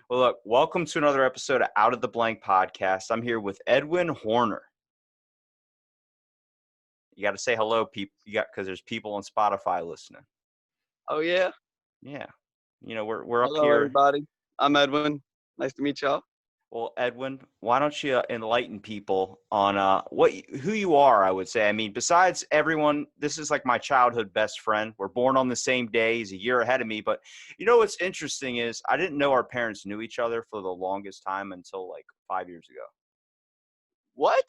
Well, look, welcome to another episode of Out of the Blank podcast. I'm here with Edwin Horner. You got to say hello, people. Because there's people on Spotify listening. Oh yeah. Yeah, we're up Hello, here. everybody. I'm Edwin. Nice to meet y'all. Well, Edwin, why don't you enlighten people on who you are? I would say. I mean, besides everyone, this is like my childhood best friend. We're born on the same day. He's a year ahead of me. But what's interesting is I didn't know our parents knew each other for the longest time until like 5 years ago. What?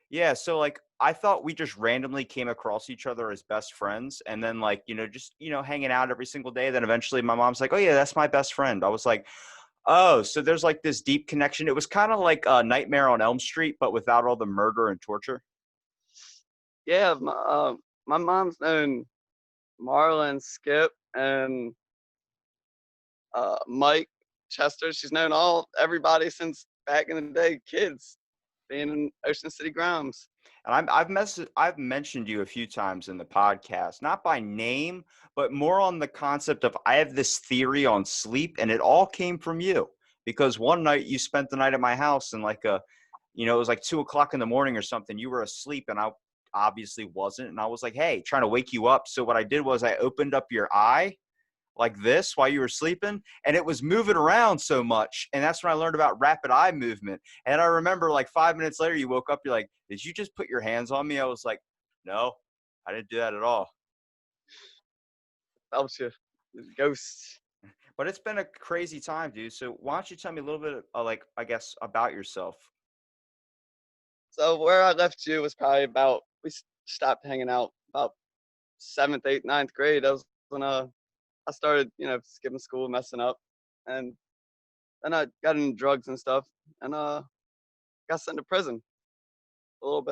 Yeah, so like I thought we just randomly came across each other as best friends and then like, just, hanging out every single day. Then eventually my mom's like, "Oh yeah, that's my best friend." I was like, "Oh, so there's like this deep connection." It was kind of like a Nightmare on Elm Street, but without all the murder and torture. Yeah, my mom's known Marlon, Skip, and Mike, Chester. She's known everybody since back in the day, kids being in Ocean City Grimes. And I've mentioned you a few times in the podcast, not by name, but more on the concept of I have this theory on sleep, and it all came from you because one night you spent the night at my house and it was like 2 o'clock in the morning or something. You were asleep and I obviously wasn't. And I was like, "Hey, trying to wake you up." So what I did was I opened up your eye like this while you were sleeping, and it was moving around so much. And that's when I learned about rapid eye movement. And I remember like 5 minutes later, you woke up, you're like, "Did you just put your hands on me?" I was like, "No, I didn't do that at all." Helps you. Ghosts. But it's been a crazy time, dude. So why don't you tell me a little bit, I guess, about yourself? So where I left you was probably about stopped hanging out about seventh, eighth, ninth grade. That was when I started, skipping school, messing up, and then I got into drugs and stuff, and got sent to prison. A little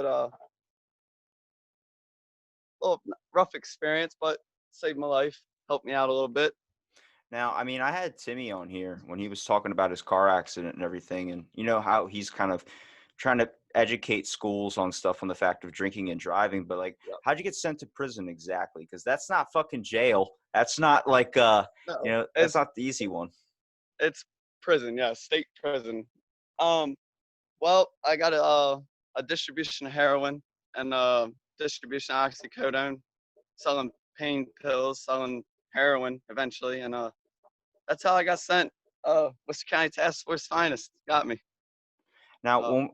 rough experience, but saved my life, helped me out a little bit. Now, I mean, I had Timmy on here when he was talking about his car accident and everything, and you know how he's kind of trying to educate schools on stuff on the fact of drinking and driving. But like, Yep. how'd you get sent to prison exactly? Because that's not fucking jail. That's not like No, that's not the easy one. it's prison, yeah, state prison. Um, well, I got a distribution of heroin and distribution of oxycodone, selling pain pills, selling heroin eventually, and that's how I got sent. Worcester County Task Force Finest got me. Now, Uh,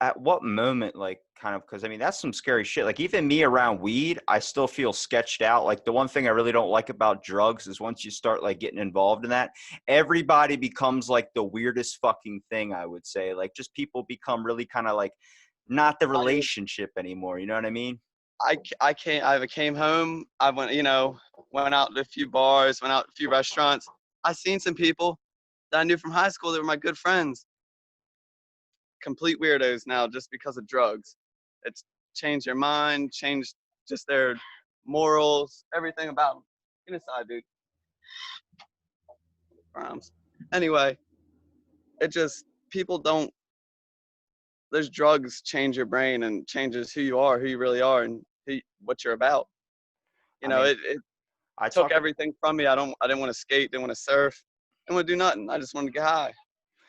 at what moment, like, kind of, because I mean, that's some scary shit. Like, even me around weed, I still feel sketched out. Like, the one thing I really don't like about drugs is once you start like getting involved in that, everybody becomes like the weirdest fucking thing, I would say. Like, just people become really kind of like not the I relationship anymore. You know what I mean? I came home. I went, went out to a few bars, went out to a few restaurants. I seen some people that I knew from high school that were my good friends. Complete weirdos now just because of drugs. It's changed their mind, changed just their morals, everything about them. Get inside, dude. Crimes. Anyway, it just people don't. Those drugs change your brain and changes who you are, who you really are, and what you're about. I mean, It I took talk everything from me. I didn't want to skate, didn't want to surf, didn't want to do nothing. I just wanted to get high.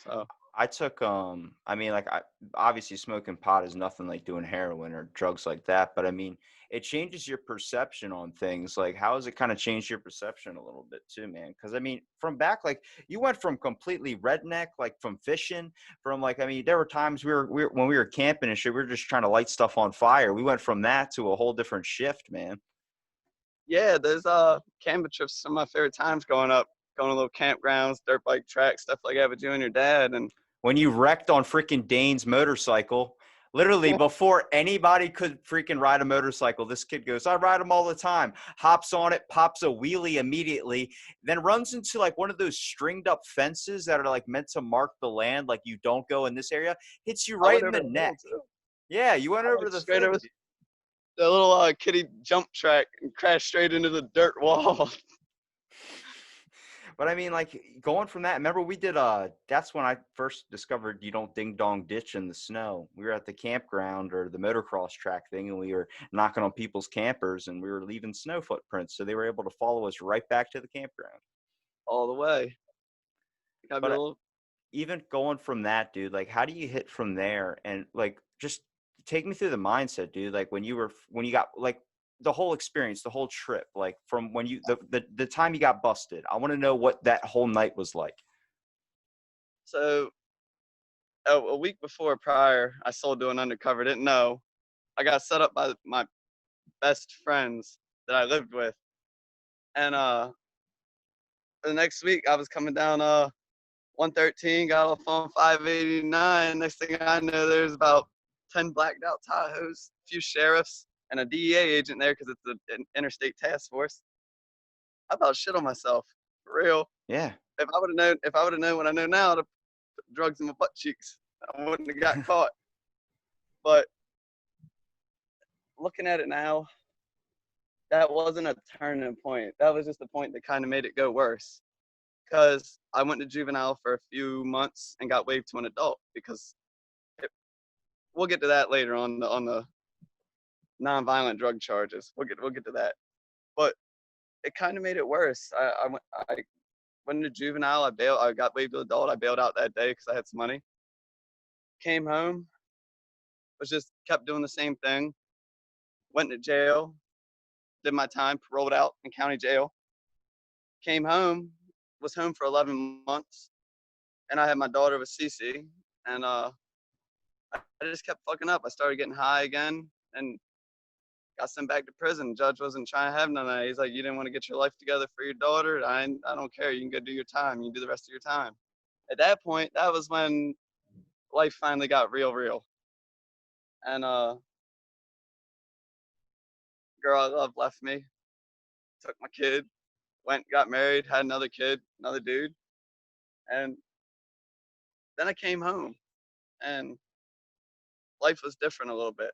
So I took I mean like I obviously smoking pot is nothing like doing heroin or drugs like that, but I mean it changes your perception on things. Like how has it kind of changed your perception a little bit too, man? Because I mean from back like you went from completely redneck, like from fishing, from like I mean there were times we were when we were camping and shit, we were just trying to light stuff on fire. We went from that to a whole different shift, man. yeah, there's camping trips. Some of my favorite times growing up, going to little campgrounds, dirt bike tracks, stuff like that with you and your dad. And When you wrecked on freaking Dane's motorcycle, literally before anybody could freaking ride a motorcycle, this kid goes, "I ride them all the time," hops on it, pops a wheelie immediately, then runs into like one of those stringed up fences that are like meant to mark the land, like you don't go in this area, hits you I right went in over the the hill neck. too. Yeah, you went I over went the straight over thing. the little kiddie jump track and crashed straight into the dirt wall. But I mean, like going from that, remember we did that's when I first discovered you don't ding dong ditch in the snow. We were at the campground or the motocross track thing and we were knocking on people's campers and we were leaving snow footprints. So they were able to follow us right back to the campground. All the way. Gotta be a But little. even going from that, dude, like, how do you hit from there? And like, just take me through the mindset, dude. Like when you got like the whole experience, the whole trip, like from when you the time you got busted. I want to know what that whole night was like. So a week before prior, I sold to an undercover. Didn't know. I got set up by my best friends that I lived with, and the next week I was coming down 113, got off on 589. Next thing I know, there's about 10 blacked out Tahoes, a few sheriffs, and a DEA agent there because it's an interstate task force. I about shit on myself, for real. Yeah. If I would have known what I know now, I'd have put drugs in my butt cheeks. I wouldn't have got caught. But looking at it now, that wasn't a turning point. That was just a point that kind of made it go worse. Because I went to juvenile for a few months and got waived to an adult because we'll get to that later on the nonviolent drug charges. We'll get to that. But it kind of made it worse. I went into juvenile. I got waived to adult. I bailed out that day because I had some money. Came home. Was just kept doing the same thing. Went to jail. Did my time. Paroled out in county jail. Came home. Was home for 11 months. And I had my daughter with Cece. And I just kept fucking up. I started getting high again and got sent back to prison. Judge wasn't trying to have none of that. He's like, you didn't want to get your life together for your daughter. I don't care. You can go do your time. You can do the rest of your time. At that point, that was when life finally got real. And girl I love left me, took my kid, went, got married, had another kid, another dude. And then I came home and life was different a little bit.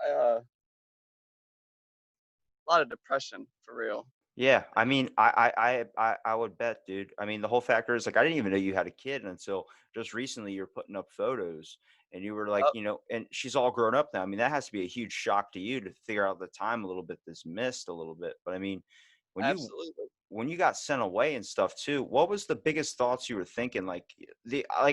A lot of depression for real. Yeah, I mean, I would bet, dude. I mean, the whole factor is like I didn't even know you had a kid until just recently. You're putting up photos, and you were like, Yep, and she's all grown up now. I mean, that has to be a huge shock to you to figure out the time a little bit that's missed a little bit. But I mean, when you absolutely. when you got sent away and stuff too, what was the biggest thoughts you were thinking? Like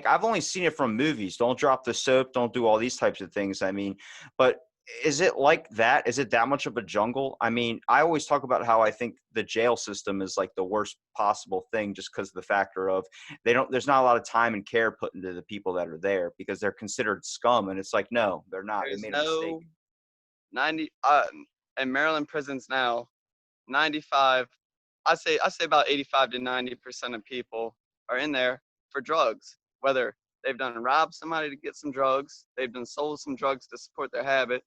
I've only seen it from movies. Don't drop the soap. Don't do all these types of things. I mean, but is it like that? Is it that much of a jungle? I mean, I always talk about how I think the jail system is like the worst possible thing just because of the factor of there's not a lot of time and care put into the people that are there because they're considered scum. And it's like, no, they're not. They There's made a mistake. no 90 in Maryland prisons now, 95, I say about 85 to 90% of people are in there for drugs, whether they've done robbed somebody to get some drugs, they've done sold some drugs to support their habit,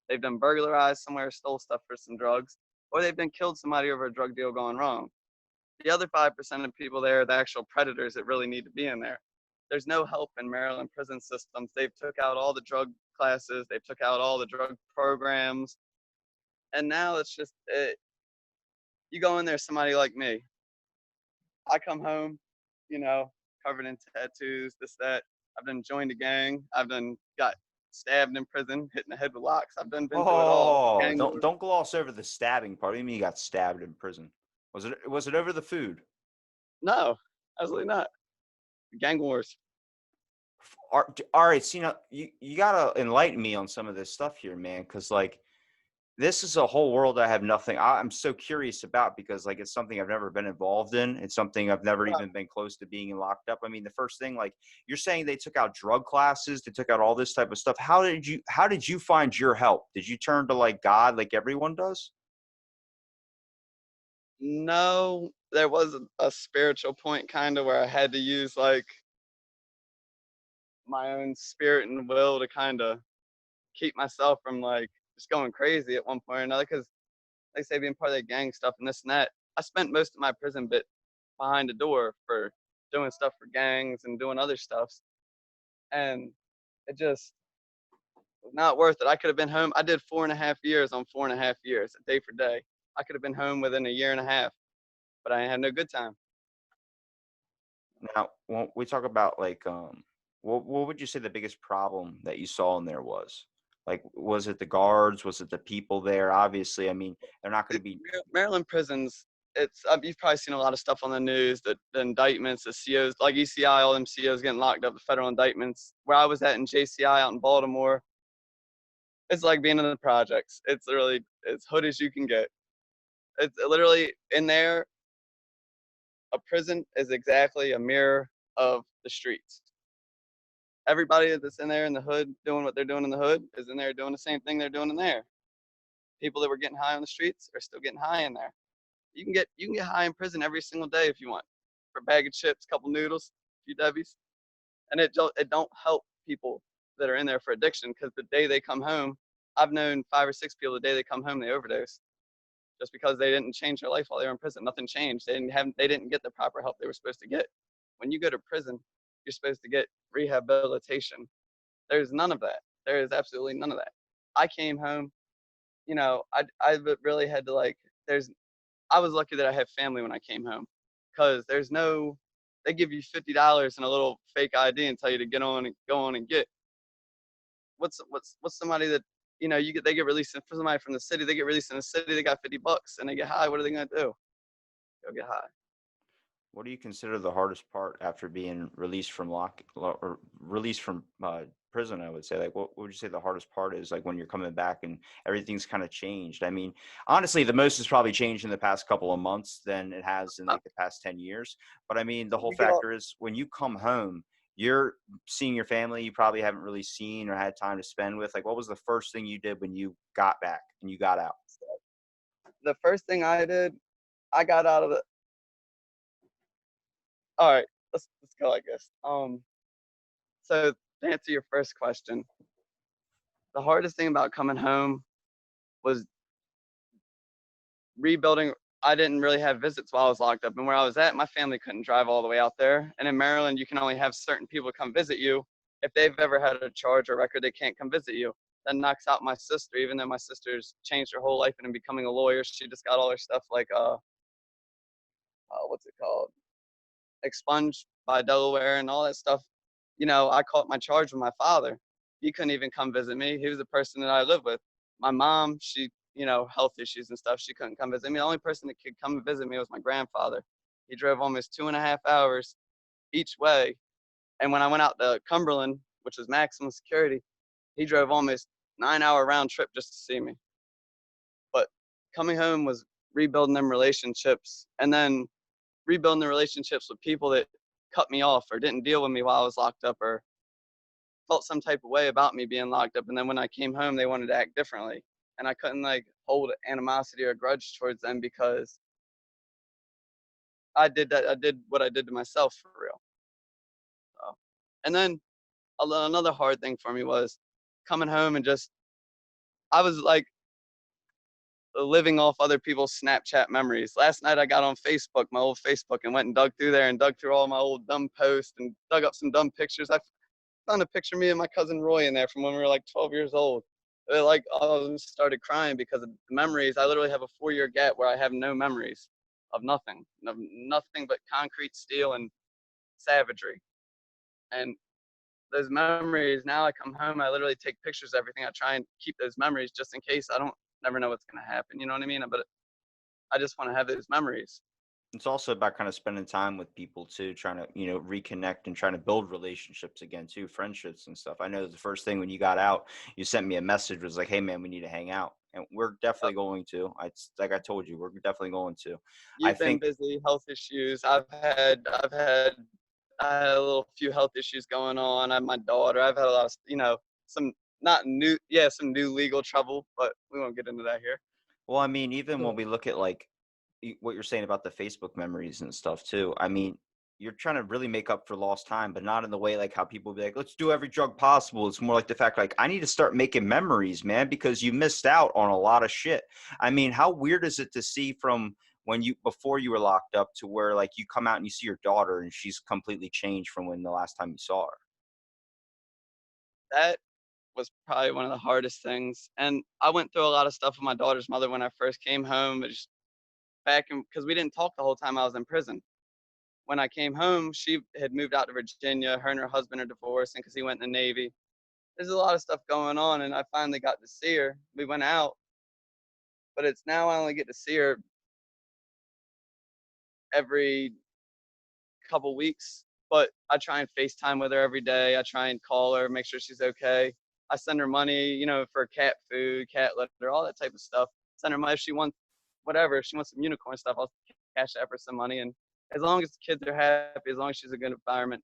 they've done burglarized somewhere, stole stuff for some drugs, or they've done killed somebody over a drug deal gone wrong. The other 5% of people there are the actual predators that really need to be in there. There's no help in Maryland prison systems. They've took out all the drug classes, they've took out all the drug programs, and now it's just you go in there, somebody like me. I come home, you know, covered in tattoos, this, that. I've done joined a gang. I've done got stabbed in prison, hit in the head with locks. I've done been through it all. Oh, Gang don't wars. don't gloss over the stabbing part. What do you mean you got stabbed in prison? Was it over the food? No, absolutely not. Gang wars. All right, so you gotta enlighten me on some of this stuff here, man, because like this is a whole world I have nothing. I'm so curious about because like it's something I've never been involved in. It's something I've never Right. even been close to being locked up. I mean, the first thing, like you're saying, they took out drug classes, they took out all this type of stuff. How did you find your help? Did you turn to like God, like everyone does? No, there was a spiritual point kind of where I had to use like my own spirit and will to kind of keep myself from like just going crazy at one point or another. Because like I say, being part of that gang stuff and this and that, I spent most of my prison bit behind the door for doing stuff for gangs and doing other stuffs, and it just was not worth it. I could have been home. I did 4.5 years on 4.5 years, a day for day. I could have been home within a year and a half, but I had no good time. Now, when we talk about like, what would you say the biggest problem that you saw in there was? Like, was it the guards? Was it the people there? Obviously, I mean, they're not going to be. Maryland prisons, it's you've probably seen a lot of stuff on the news that the indictments, the COs, like ECI, all them COs getting locked up, the federal indictments. Where I was at in JCI out in Baltimore, it's like being in the projects. It's literally as hood as you can get. It's literally in there. A prison is exactly a mirror of the streets. Everybody that's in there in the hood doing what they're doing in the hood is in there doing the same thing they're doing in there. People that were getting high on the streets are still getting high in there. You can get high in prison every single day if you want, for a bag of chips, a couple noodles, a few Debbie's, and it don't help people that are in there for addiction, because the day they come home, I've known 5 or 6 people the day they come home they overdose, just because they didn't change their life while they were in prison. Nothing changed. They didn't get the proper help they were supposed to get. When you go to prison, you're supposed to get rehabilitation. There's none of that. There is absolutely none of that. I came home, I really had to there's I was lucky that I had family when I came home, because they give you $50 and a little fake ID and tell you to get on and go on and get. What's somebody that, they get released for somebody from the city, they get released in the city, they got $50 and they get high. What are they gonna do? Go get high. What do you consider the hardest part after being released from or released from prison? I would say, like, what would you say the hardest part is, like, when you're coming back and everything's kind of changed? I mean, honestly, the most has probably changed in the past couple of months than it has in Uh, like the past 10 years. But I mean, the whole you get all factor is when you come home, you're seeing your family you probably haven't really seen or had time to spend with. Like, what was the first thing you did when you got back and you got out? the first thing I did, I got out of the all right, let's go like this. So to answer your first question, the hardest thing about coming home was rebuilding. I didn't really have visits while I was locked up, and where I was at, my family couldn't drive all the way out there. And in Maryland, you can only have certain people come visit you. If they've ever had a charge or record, they can't come visit you. That knocks out my sister, even though my sister's changed her whole life and becoming a lawyer. She just got all her stuff what's it called? Expunged by Delaware and all that stuff. I caught my charge with my father. He couldn't even come visit me. He was the person that I lived with. My mom, she, health issues and stuff. She couldn't come visit me. The only person that could come and visit me was my grandfather. He drove almost 2.5 hours each way. And when I went out to Cumberland, which was maximum security, he drove almost 9 hour round trip just to see me. But coming home was rebuilding them relationships, and then rebuilding the relationships with people that cut me off or didn't deal with me while I was locked up, or felt some type of way about me being locked up. And then when I came home, they wanted to act differently. And I couldn't hold animosity or grudge towards them, because I did that. I did what I did to myself for real. So, and then another hard thing for me was coming home and I was living off other people's Snapchat memories. Last night I got on Facebook, my old Facebook, and went and dug through there and dug through all my old dumb posts and dug up some dumb pictures. I found a picture of me and my cousin Roy in there from when we were 12 years old. I started crying because of the memories. I literally have a 4-year gap where I have no memories of nothing, nothing but concrete, steel, and savagery. And those memories, now I come home, I literally take pictures of everything. I try and keep those memories just in case. I don't never know what's going to happen. You know what I mean? But I just want to have those memories. It's also about kind of spending time with people too, trying to, reconnect and trying to build relationships again too, friendships and stuff. I know the first thing when you got out, you sent me a message, was like, "Hey man, we need to hang out." And we're definitely going to. Like I told you, we're definitely going to. I You've been think, busy, health issues. I had a little few health issues going on. I have my daughter. I've had a lot of, some not new, yeah, some new legal trouble, but we won't get into that here. well, I mean, even when we look at like what you're saying about the Facebook memories and stuff too. I mean, you're trying to really make up for lost time, but not in the way like how people be like, let's do every drug possible. It's more like the fact like I need to start making memories, man, because you missed out on a lot of shit. I mean, how weird is it to see from when before you were locked up to where like you come out and you see your daughter and she's completely changed from when the last time you saw her? That was probably one of the hardest things. And I went through a lot of stuff with my daughter's mother when I first came home, but just because we didn't talk the whole time I was in prison. When I came home, she had moved out to Virginia. Her and her husband are divorcing because he went in the Navy. There's a lot of stuff going on, and I finally got to see her. We went out, but it's now I only get to see her every couple weeks, but I try and FaceTime with her every day. I try and call her, make sure she's okay. I send her money, for cat food, cat litter, all that type of stuff. Send her money if she wants whatever. If she wants some unicorn stuff, I'll cash out for some money. And as long as the kids are happy, as long as she's a good environment,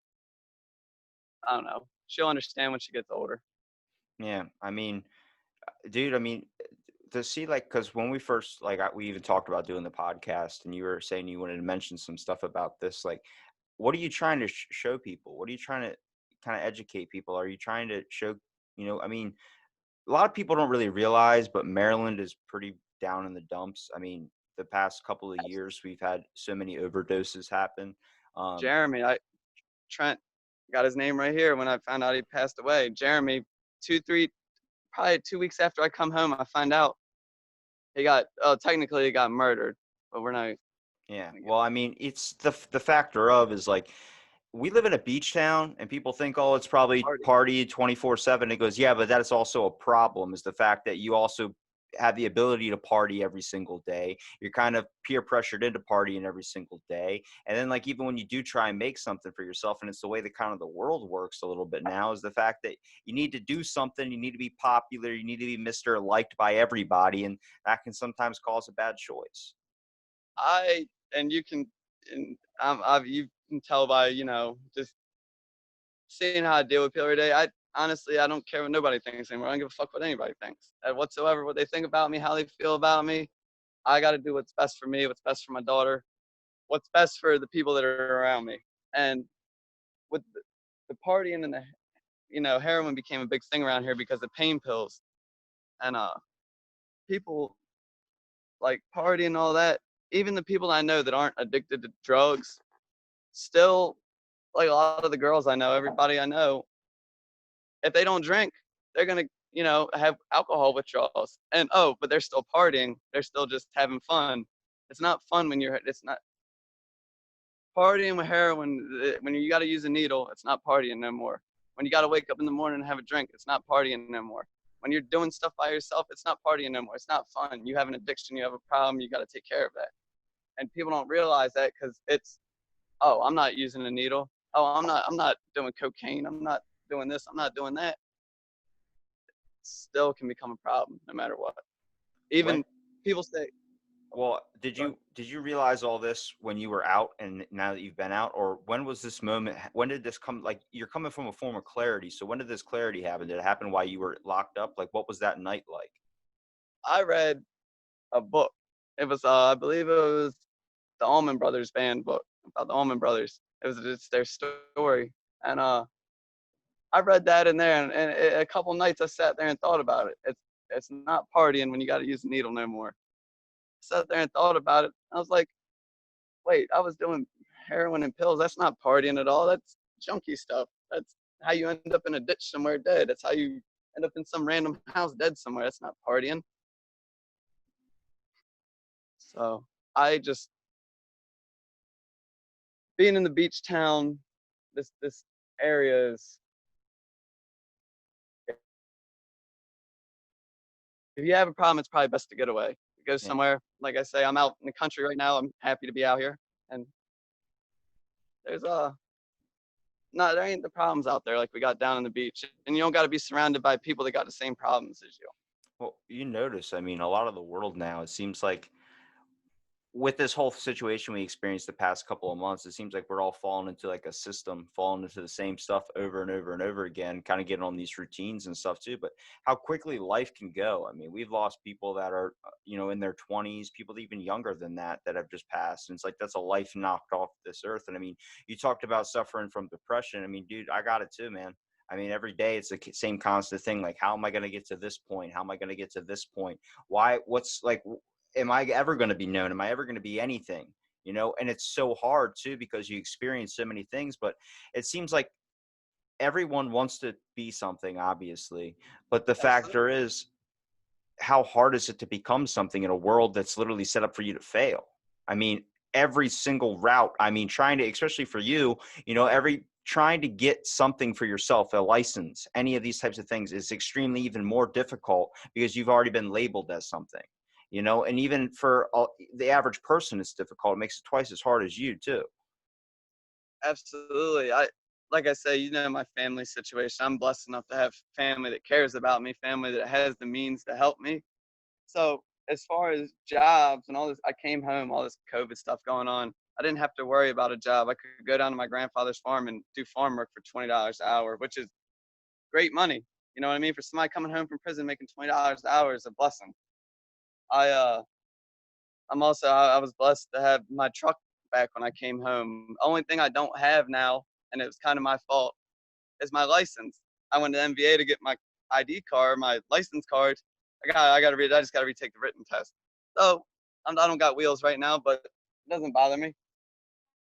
I don't know. She'll understand when she gets older. Yeah, I mean, dude, I mean, to see like, because when we first we even talked about doing the podcast, and you were saying you wanted to mention some stuff about this. Like, what are you trying to show people? What are you trying to kind of educate people? Are you trying to show, I mean, a lot of people don't really realize, but Maryland is pretty down in the dumps. I mean, the past couple of years, we've had so many overdoses happen. Um, Jeremy, Trent got his name right here when I found out he passed away. Jeremy, probably 2 weeks after I come home, I find out technically he got murdered, but we're not yeah. gonna get Well, I mean, it's the factor of is like, we live in a beach town, and people think, oh, it's probably party. party 24/7. It goes, yeah, but that is also a problem, is the fact that you also have the ability to party every single day. You're kind of peer pressured into partying every single day. And then like, even when you do try and make something for yourself, and it's the way the kind of the world works a little bit now, is the fact that you need to do something, you need to be popular, you need to be Mr. Liked by everybody. And that can sometimes cause a bad choice. I and you can and you can tell by just seeing how I deal with people every day. I honestly I don't care what nobody thinks anymore. I don't give a fuck what anybody thinks whatsoever. What they think about me, how they feel about me. I got to do what's best for me, what's best for my daughter, what's best for the people that are around me. And with the partying and the heroin became a big thing around here because of pain pills and people like partying and all that. Even the people I know that aren't addicted to drugs, still like a lot of the girls I know, everybody I know, if they don't drink, they're gonna, have alcohol withdrawals. And but they're still partying. They're still just having fun. It's not fun when it's not partying with heroin. When you got to use a needle, it's not partying no more. When you got to wake up in the morning and have a drink, it's not partying no more. When you're doing stuff by yourself, it's not partying no more. It's not fun. You have an addiction, you have a problem, you got to take care of that. And people don't realize that because I'm not using a needle. I'm not doing cocaine. I'm not doing this. I'm not doing that. Still can become a problem no matter what. When Even people say, Well, did you realize all this when you were out, and now that you've been out, or when was this moment? When did this come? Like, you're coming from a form of clarity, so when did this clarity happen? Did it happen while you were locked up? Like, what was that night like? I read a book. It was, I believe it was the Allman Brothers band book about the Allman Brothers. It's their story, and I read that in there, and a couple nights I sat there and thought about it. It's not partying when you got to use a needle no more. I sat there and thought about it. I was like, wait, I was doing heroin and pills. That's not partying at all. That's junky stuff. That's how you end up in a ditch somewhere dead. That's how you end up in some random house dead somewhere. That's not partying. So I just being in the beach town, this area is. If you have a problem, it's probably best to get away. Go Yeah. somewhere. Like I say, I'm out in the country right now. I'm happy to be out here, and there's no, there ain't the problems out there like we got down on the beach. And you don't got to be surrounded by people that got the same problems as you. Well, you notice, I mean, a lot of the world now, it seems like, with this whole situation we experienced the past couple of months, it seems like we're all falling into like a system, falling into the same stuff over and over and over again, kind of getting on these routines and stuff too. But how quickly life can go. I mean, we've lost people that are, in their 20s, people even younger than that have just passed. And it's like, that's a life knocked off this earth. And I mean, you talked about suffering from depression. I mean, dude, I got it too, man. I mean, every day it's the same constant thing. Like, how am I going to get to this point? How am I going to get to this point? Why? What's like, am I ever going to be known? Am I ever going to be anything? And it's so hard too, because you experience so many things, but it seems like everyone wants to be something, obviously. But the factor Absolutely. is, how hard is it to become something in a world that's literally set up for you to fail? I mean, every single route, I mean, trying to, especially for you, trying to get something for yourself, a license, any of these types of things is extremely even more difficult because you've already been labeled as something. And even for the average person, it's difficult. It makes it twice as hard as you too. Absolutely. Like I say, my family situation. I'm blessed enough to have family that cares about me, family that has the means to help me. So as far as jobs and all this, I came home, all this COVID stuff going on. I didn't have to worry about a job. I could go down to my grandfather's farm and do farm work for $20 an hour, which is great money. You know what I mean? For somebody coming home from prison making $20 an hour is a blessing. I I was blessed to have my truck back when I came home. Only thing I don't have now, and it was kind of my fault, is my license. I went to MVA to get my ID card, my license card. I just gotta retake the written test. So I don't got wheels right now, but it doesn't bother me.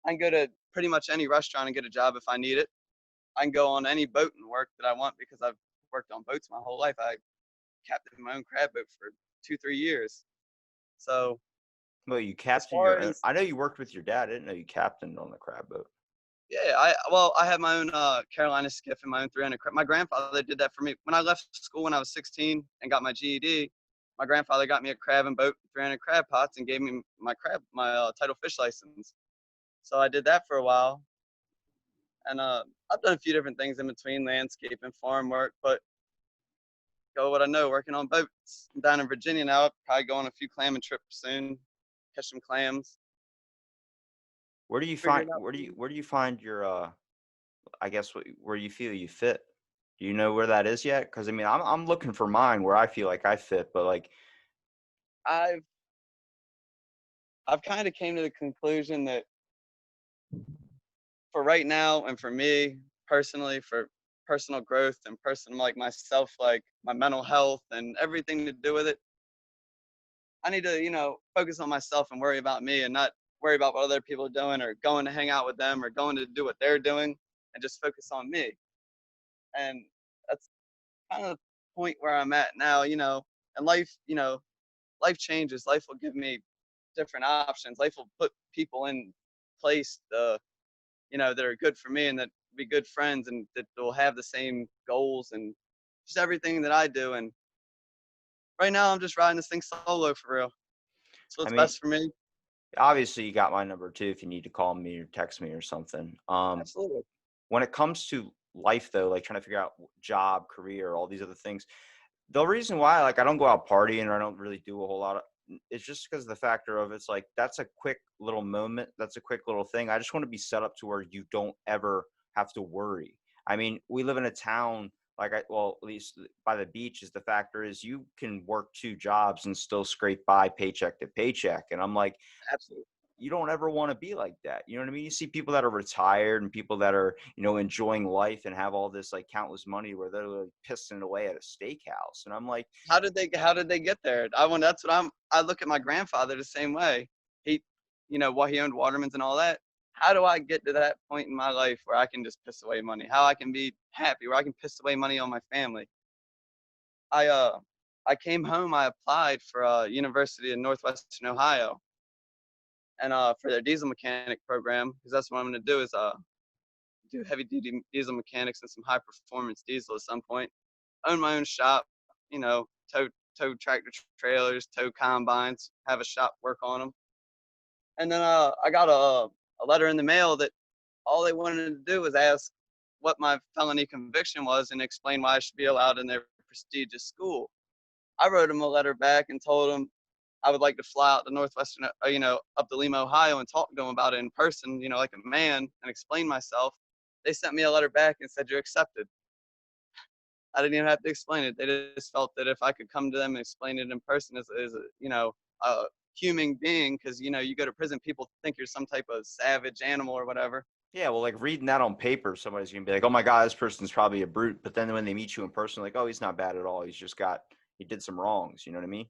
I can go to pretty much any restaurant and get a job if I need it. I can go on any boat and work that I want because I've worked on boats my whole life. I captained my own crab boat for 2, 3 years. So Well, you as captain far your own. as I know you worked with your dad. I didn't know you captained on the crab boat. yeah, I have my own Carolina skiff and my own 300. My grandfather did that for me when I left school when I was 16 and got my GED. My grandfather got me a crab and boat, 300 crab pots, and gave me my title fish license. So I did that for a while, and I've done a few different things in between, landscape and farm work. But go what I know, working on boats. I'm down in Virginia now. I'll probably go on a few clamming trips soon, catch some clams. Where do you Figure find it out. where do you find your I guess where you feel you fit? Do you know where that is yet? Because I mean, I'm looking for mine where I feel like I fit, but like, I've I've kind of came to the conclusion that for right now and for me personally, for personal growth and personal like myself, like my mental health and everything to do with it, I need to, focus on myself and worry about me and not worry about what other people are doing or going to hang out with them or going to do what they're doing and just focus on me. And that's kind of the point where I'm at now, and life changes. Life will give me different options. Life will put people in place, that are good for me and that be good friends and that will have the same goals and just everything that I do. And right now, I'm just riding this thing solo for real. So I what's mean, best for me. obviously you got my number too if you need to call me or text me or something. Absolutely. When it comes to life though, like trying to figure out job, career, all these other things, the reason why like I don't go out partying or I don't really do a whole lot of it's just because of the factor of it's like that's a quick little moment, that's a quick little thing. I just want to be set up to where you don't ever have to worry. I mean, we live in a town like at least by the beach is the factor is you can work two jobs and still scrape by paycheck to paycheck. And I'm like, Absolutely. you don't ever want to be like that. You know what I mean? You see people that are retired and people that are, enjoying life and have all this like countless money where they're like pissing away at a steakhouse. And I'm like, How did they get there? I look at my grandfather the same way. He, what he owned Waterman's and all that. How do I get to that point in my life where I can just piss away money? How I can be happy, where I can piss away money on my family? I uh I came home. I applied for a university in Northwestern Ohio, and for their diesel mechanic program because that's what I'm going to do is do heavy duty diesel mechanics and some high performance diesel at some point. Own my own shop, tow tractor trailers, tow combines, have a shop work on them. And then I got a letter in the mail that all they wanted to do was ask what my felony conviction was and explain why I should be allowed in their prestigious school. I wrote them a letter back and told them I would like to fly out to Northwestern, up to Lima, Ohio, and talk to them about it in person, like a man, and explain myself. They sent me a letter back and said you're accepted. I didn't even have to explain it. They just felt that if I could come to them and explain it in person as a human being, because you go to prison, people think you're some type of savage animal or whatever. yeah, well, like reading that on paper, somebody's gonna be like, oh my God, this person's probably a brute. But then when they meet you in person, like, oh, he's not bad at all. He did some wrongs. You know what I mean?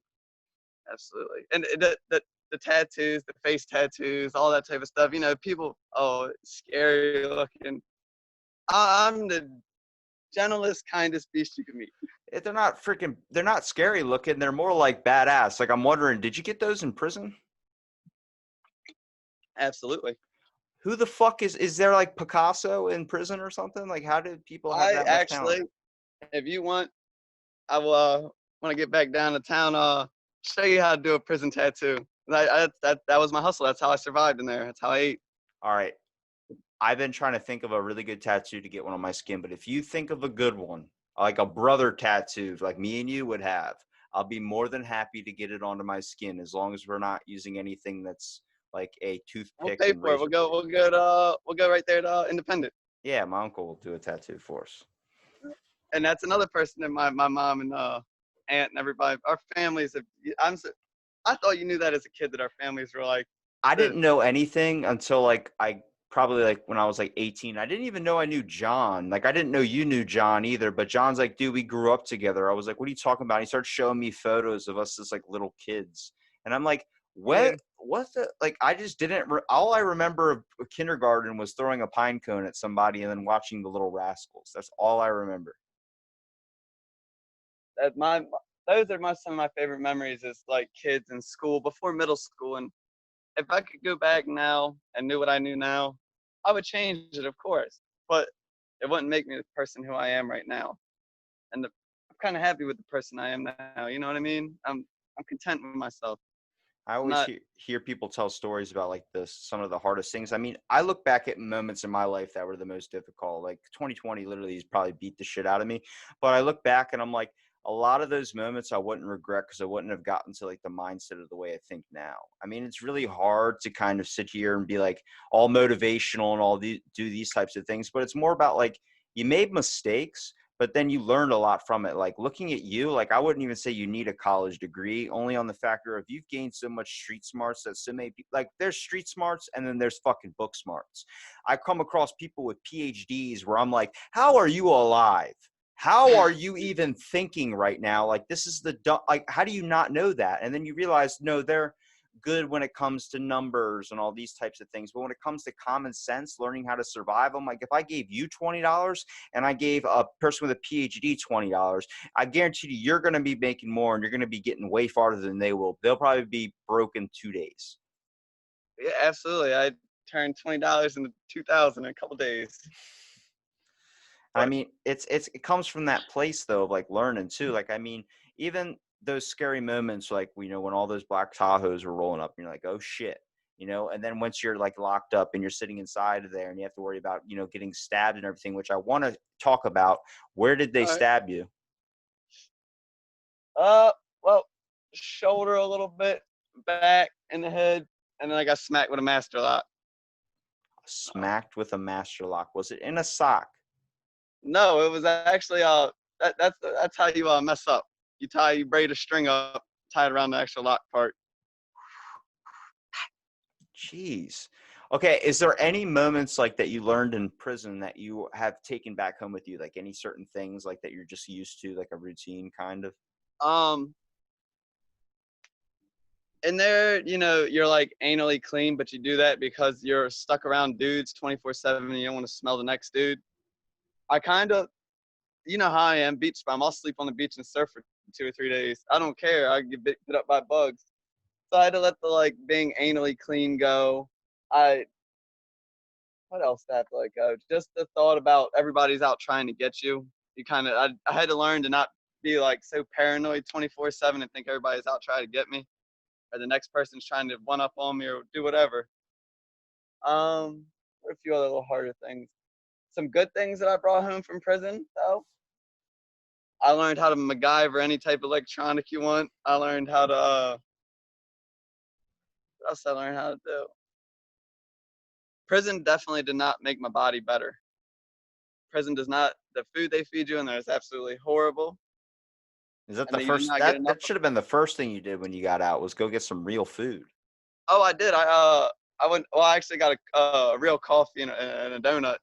Absolutely. And the tattoos, the face tattoos, all that type of stuff. People, oh, scary looking. I'm the gentlest, kindest beast you can meet. They're not scary looking. They're more like badass. Like, I'm wondering, did you get those in prison? Absolutely. Who the fuck is there like Picasso in prison or something? Like, how did people have I that much talent? actually, if you want, I will want to get back down to town. show you how to do a prison tattoo. That was my hustle. That's how I survived in there. That's how I ate. All right. I've been trying to think of a really good tattoo to get one on my skin, but if you think of a good one, like a brother tattoo, like me and you would have, I'll be more than happy to get it onto my skin as long as we're not using anything that's like a We'll toothpick pay and for it. razor blade. We'll go right there to Independent. Yeah, my uncle will do a tattoo for us. And that's another person that my mom and aunt and everybody, our families have. I thought you knew that as a kid that our families were like I this. didn't know anything until like I probably like when I was like 18. I didn't even know I knew John. Like I didn't know you knew John either, but John's like, dude, we grew up together. I was like, what are you talking about? And he started showing me photos of us as like little kids. And I'm like, Yeah, what the, like, I just didn't, all I remember of kindergarten was throwing a pine cone at somebody and then watching the Little Rascals. That's all I remember. that my those are some of my favorite memories is like kids in school before middle school. And if I could go back now and knew what I knew now, I would change it, of course. But it wouldn't make me the person who I am right now. And I'm kind of happy with the person I am now. You know what I mean? I'm content with myself. I I'm always not. hear people tell stories about like this, some of the hardest things. I mean, I look back at moments in my life that were the most difficult. Like 2020 literally has probably beat the shit out of me. But I look back and I'm like, a lot of those moments I wouldn't regret because I wouldn't have gotten to like the mindset of the way I think now. I mean, it's really hard to kind of sit here and be like all motivational and do these types of things. But it's more about like you made mistakes, but then you learned a lot from it. Like looking at you, like I wouldn't even say you need a college degree, only on the factor of you've gained so much street smarts that so many people, like there's street smarts and then there's fucking book smarts. I come across people with PhDs where I'm like, how are you alive? How are you even thinking right now? Like this is like, how do you not know that? And then you realize, no, they're good when it comes to numbers and all these types of things. But when it comes to common sense, learning how to survive, I'm like, if I gave you $20 and I gave a person with a PhD $20, I guarantee you're going to be making more and you're going to be getting way farther than they will. They'll probably be broke in 2 days. Yeah, absolutely. I turned $20 into 2,000 in a couple days. I But mean, it comes from that place though of like learning too. Like, I mean, even those scary moments, like, when all those black Tahoes were rolling up and you're like, oh shit, and then once you're like locked up and you're sitting inside of there and you have to worry about, getting stabbed and everything, which I want to talk about. Where did they all right. stab you? Uh, well, shoulder a little bit, back in the head, and then I got smacked with a master lock. Smacked with a master lock. Was it in a sock? No, it was actually that's how you mess up. You braid a string up, tie it around the actual lock part. Jeez. Okay. Is there any moments like that you learned in prison that you have taken back home with you? Like any certain things like that you're just used to, like a routine kind of? Um, and there, you're like anally clean, but you do that because you're stuck around dudes 24/7 and you don't want to smell the next dude. I kind of, how I am, beach bum. I'll sleep on the beach and surf for 2 or 3 days. I don't care. I get bit up by bugs. So I had to let the like being anally clean go. I What else did I have to let go? Just the thought about everybody's out trying to get you. I had to learn to not be like so paranoid 24/7 and think everybody's out trying to get me or the next person's trying to one up on me or do whatever. What a few other little harder things. Some good things that I brought home from prison though. I learned how to MacGyver any type of electronic you want. I learned how to what else I learned how to do? Prison definitely did not make my body better. Prison does not. The food they feed you in there is absolutely horrible, Is that and the that you do first not get that enough that of. should have been the first thing you did when you got out was go get some real food? Oh, I did. I went. Well, I actually got a real coffee and a donut.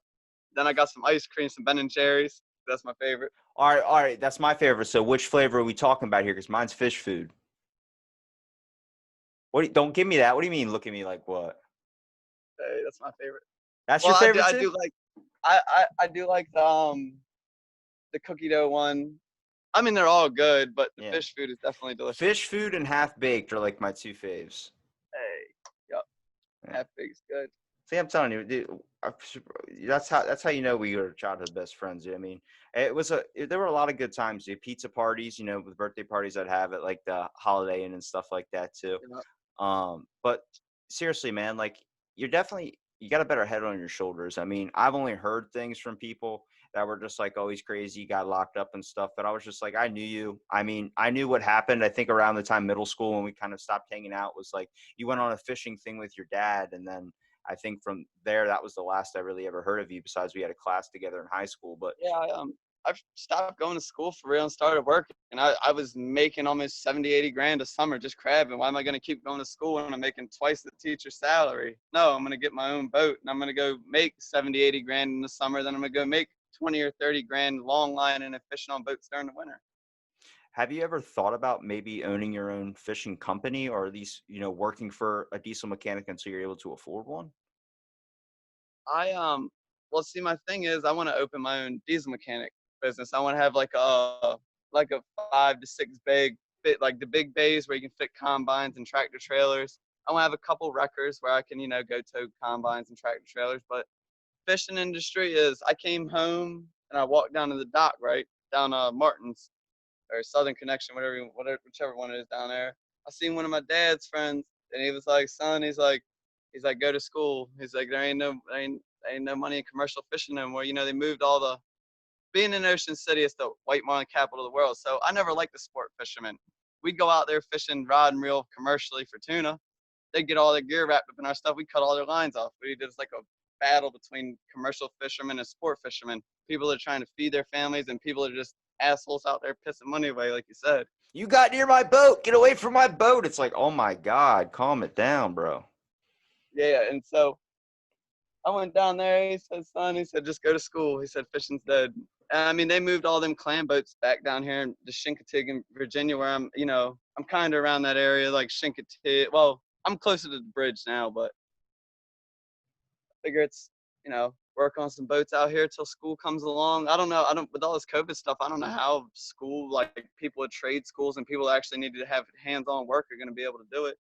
Then I got some ice cream, some Ben and Jerry's. That's my favorite. All right, that's my favorite. So which flavor are we talking about here? Because mine's fish food. Don't give me that. What do you mean? Look at me like what? Hey, that's my favorite. That's Well, your favorite I too? do like. I do like the cookie dough one. I mean, they're all good, but the Yeah. fish food is definitely delicious. Fish food and half baked are like my two faves. Hey, yep, Yeah. half baked's good. See, I'm telling you, dude, that's how you know we were childhood best friends. Dude. I mean, there were a lot of good times, dude. Pizza parties, with birthday parties I'd have at like the Holiday Inn and stuff like that too. You know? But seriously, man, like you got a better head on your shoulders. I mean, I've only heard things from people that were just like always crazy, got locked up and stuff. But I was just like, I knew you. I mean, I knew what happened. I think around the time middle school when we kind of stopped hanging out was like you went on a fishing thing with your dad, and then I think from there that was the last I really ever heard of you. Besides, we had a class together in high school. But Yeah, I've stopped going to school for real and started working. And I was making almost 70, 80 grand a summer just crabbing. Why am I going to keep going to school when I'm making twice the teacher's salary? No, I'm going to get my own boat and I'm going to go make 70, 80 grand in the summer. Then I'm going to go make 20 or 30 grand long lining and fishing on boats during the winter. have you ever thought about maybe owning your own fishing company, or at least working for a diesel mechanic until you're able to afford one? Well, see, my thing is I want to open my own diesel mechanic business. I want to have like a 5 to 6 bay fit, like the big bays where you can fit combines and tractor trailers. I want to have a couple wreckers where I can go tow combines and tractor trailers. But fishing industry is I came home and I walked down to the dock, right down Martin's or Southern Connection, whichever one it is down there. I seen one of my dad's friends, and he was like, "Son," he's like, "Go to school." He's like, "There ain't no money in commercial fishing no more." They moved all the being in Ocean City is the white marlin capital of the world. So I never liked the sport fishermen. We'd go out there fishing rod and reel commercially for tuna. They'd get all their gear wrapped up in our stuff. We'd cut all their lines off. We did like a battle between commercial fishermen and sport fishermen. People are trying to feed their families, and people are just assholes out there pissing money away, like you said. You got near my boat. Get away from my boat. It's like, oh my God, calm it down, bro. Yeah, and so I went down there. He said, "Son," he said, "just go to school." He said, "Fishing's dead." And, I mean, they moved all them clam boats back down here in the Chincoteague, Virginia, where I'm kind of around that area, like Chincoteague. Well, I'm closer to the bridge now, but I figure work on some boats out here till school comes along. I don't know. With all this COVID stuff, I don't know how school, like people at trade schools and people that actually need to have hands-on work are going to be able to do it.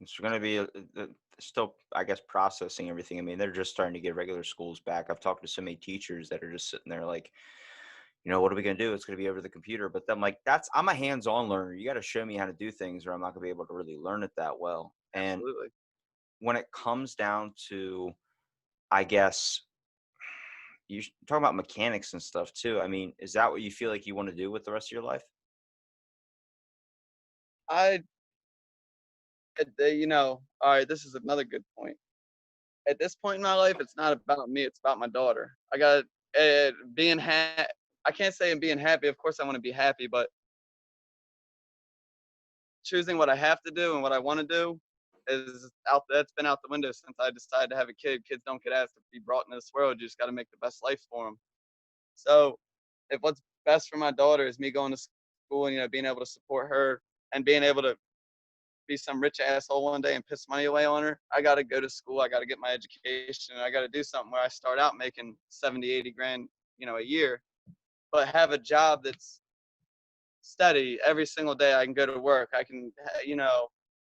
It's going to be still, I guess, processing everything. I mean, they're just starting to get regular schools back. I've talked to so many teachers that are just sitting there like, what are we going to do? It's going to be over the computer. But then, like, I'm a hands-on learner. You got to show me how to do things, or I'm not going to be able to really learn it that well. And Absolutely. when it comes down to, I guess, you talk about mechanics and stuff too. I mean, is that what you feel like you want to do with the rest of your life? I, all right, this is another good point. At this point in my life, it's not about me. It's about my daughter. I got being I can't say I'm being happy. Of course, I want to be happy, but choosing what I have to do and what I want to do is out. That's been out the window since I decided to have a kid. Kids don't get asked to be brought into this world. You just got to make the best life for them. So, if what's best for my daughter is me going to school and being able to support her and being able to be some rich asshole one day and piss money away on her, I got to go to school. I got to get my education. And I got to do something where I start out making 70, 80 grand, a year, but have a job that's steady every single day. I can go to work. I can,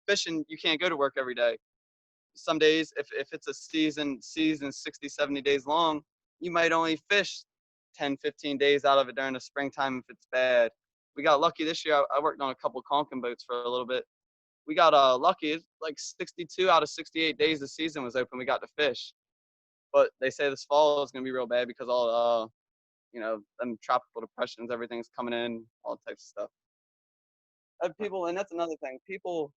fishing, you can't go to work every day. Some days, if it's a season 60, 70 days long, you might only fish 10, 15 days out of it during the springtime if it's bad. We got lucky this year. I worked on a couple conking boats for a little bit. We got lucky. It's like 62 out of 68 days the season was open. We got to fish, but they say this fall is gonna be real bad because all them tropical depressions, everything's coming in, all types of stuff. People, and that's another thing. People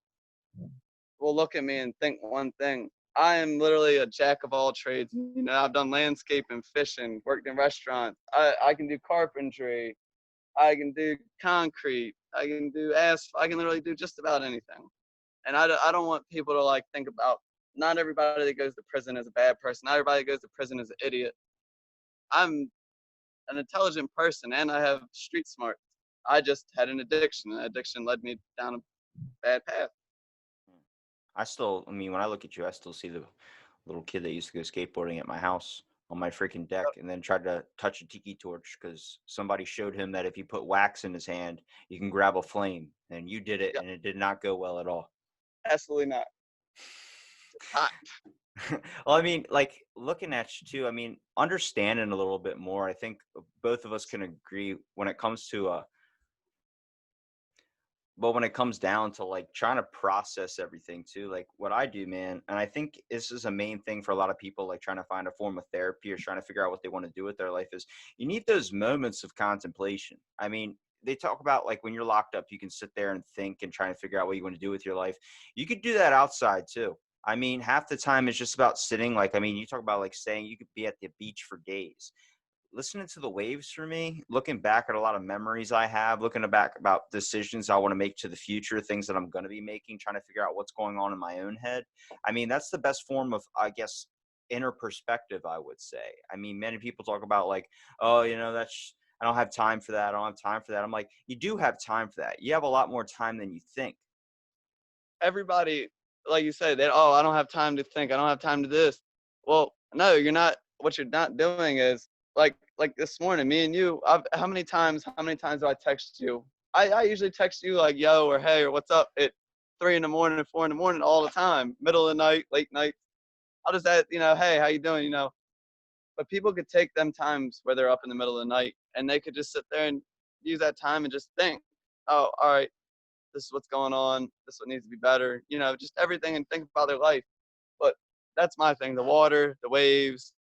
will look at me and think one thing. I am literally a jack of all trades. I've done landscaping, fishing, worked in restaurants. I can do carpentry. I can do concrete. I can do asphalt. I can literally do just about anything. And I don't want people to like think about, not everybody that goes to prison is a bad person. Not everybody that goes to prison is an idiot. I'm an intelligent person and I have street smarts. I just had an addiction, and addiction led me down a bad path. I mean, when I look at you, I still see the little kid that used to go skateboarding at my house on my freaking deck and then tried to touch a tiki torch because somebody showed him that if you put wax in his hand, you can grab a flame. And you did it, Yep, and it did not go well at all. absolutely not. It's hot. Well, I mean, like looking at you too, I mean, understanding a little bit more. I think both of us can agree when it comes to but when it comes down to like trying to process everything too, like what I do, man, and I think this is a main thing for a lot of people, like trying to find a form of therapy or trying to figure out what they want to do with their life is you need those moments of contemplation. I mean, they talk about like when you're locked up, you can sit there and think and try to figure out what you want to do with your life. You could do that outside too. I mean, half the time it's just about sitting. Like, I mean, you talk about like saying you could be at the beach for days listening to the waves for me, looking back at a lot of memories I have, looking back about decisions I want to make to the future, things that I'm going to be making, trying to figure out what's going on in my own head. I mean, that's the best form of, I guess, inner perspective, I would say. I mean, many people talk about like, oh, that's, I don't have time for that. I don't have time for that. I'm like, you do have time for that. You have a lot more time than you think. Everybody, like you said, that, oh, I don't have time to think. I don't have time to this. Well, no, you're not. What you're not doing is like this morning, me and you. How many times do I text you? I usually text you like yo or hey or what's up at 3 in the morning, 4 in the morning, all the time, middle of the night, late night. I'll just add, hey, how you doing? But people could take them times where they're up in the middle of the night and they could just sit there and use that time and just think, oh, all right, this is what's going on. This is what needs to be better. Just everything and think about their life. But that's my thing. The water, the waves.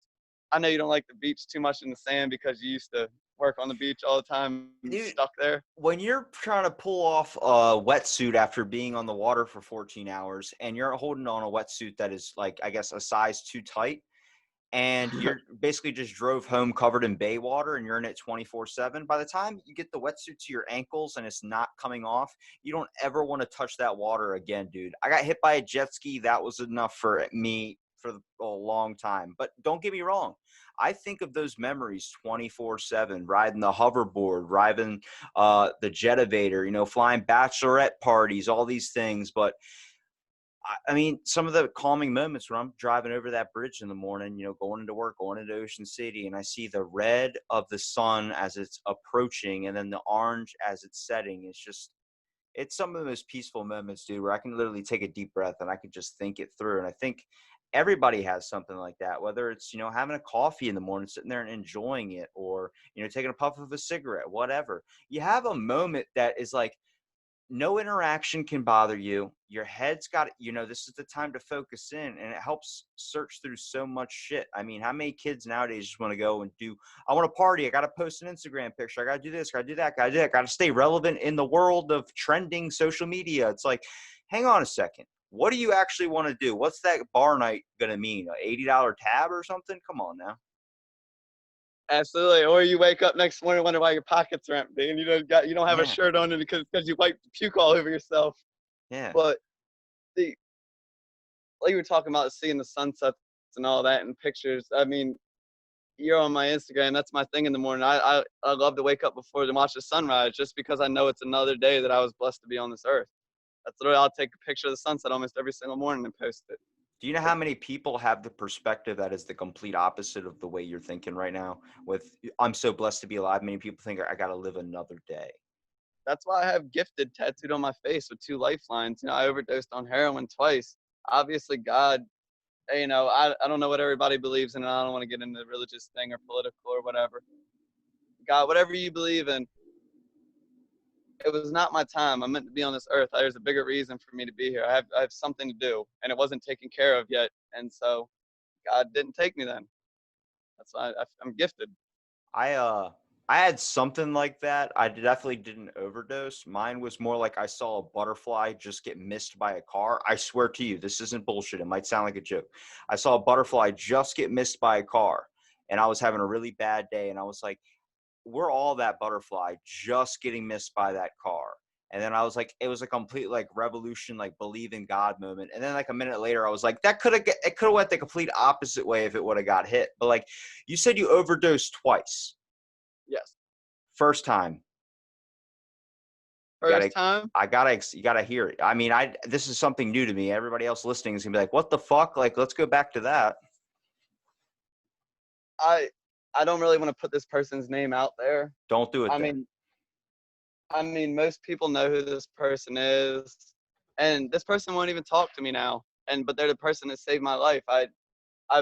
I know you don't like the beach too much in the sand because you used to work on the beach all the time and Dude, stuck there. when you're trying to pull off a wetsuit after being on the water for 14 hours and you're holding on a wetsuit that is like, I guess, a size too tight, and you're basically just drove home covered in bay water and you're in it 24/7, by the time you get the wetsuit to your ankles and it's not coming off, you don't ever want to touch that water again, dude. I got hit by a jet ski. That was enough for me for a long time. But don't get me wrong. I think of those memories 24/7, riding the hoverboard, riding the jetavator, flying bachelorette parties, all these things. But I mean, some of the calming moments when I'm driving over that bridge in the morning, going into work, going into Ocean City, and I see the red of the sun as it's approaching and then the orange as it's setting. It's some of the most peaceful moments, dude, where I can literally take a deep breath and I can just think it through. And I think everybody has something like that, whether it's, having a coffee in the morning, sitting there and enjoying it, or, taking a puff of a cigarette, whatever. You have a moment that is like, no interaction can bother you. Your head's got, this is the time to focus in, and it helps search through so much shit. I mean, how many kids nowadays just want to go and I want to party. I got to post an Instagram picture. I got to do this, got to do that, got to do that, got to stay relevant in the world of trending social media. It's like, hang on a second. What do you actually want to do? What's that bar night going to mean? A $80 tab or something? Come on now. Absolutely. Or you wake up next morning and wonder why your pockets are empty and you don't have a Yeah. shirt on it because you wiped puke all over yourself. Yeah. But the like you were talking about seeing the sunsets and all that in pictures. I mean, you're on my Instagram. That's my thing in the morning. I love to wake up before to watch the sunrise just because I know it's another day that I was blessed to be on this earth. That's literally, I'll take a picture of the sunset almost every single morning and post it. Do you know how many people have the perspective that is the complete opposite of the way you're thinking right now? With I'm so blessed to be alive. Many people think I got to live another day. That's why I have gifted tattooed on my face with 2 lifelines. I overdosed on heroin twice. Obviously, God, I don't know what everybody believes in, and I don't want to get into the religious thing or political or whatever. God, whatever you believe in, it was not my time. I'm meant to be on this earth. There's a bigger reason for me to be here. I have something to do, and it wasn't taken care of yet. And so God didn't take me then. That's why I'm gifted. I uh I had something like that. I definitely didn't overdose. Mine was more like I saw a butterfly just get missed by a car. I swear to you, this isn't bullshit. It might sound like a joke. I saw a butterfly just get missed by a car, and I was having a really bad day, and I was like, we're all that butterfly just getting missed by that car. And then I was like, it was a complete like revolution, like believe in God moment. And then like a minute later, I was like, it could have went the complete opposite way if it would have got hit. But like you said, you overdosed twice. Yes. First time, you gotta, First time, you gotta hear it. I mean, this is something new to me. Everybody else listening is gonna be like, what the fuck? Like, let's go back to that. I I don't really want to put this person's name out there. Don't do it I then. mean, most people know who this person is, and this person won't even talk to me now. But they're the person that saved my life.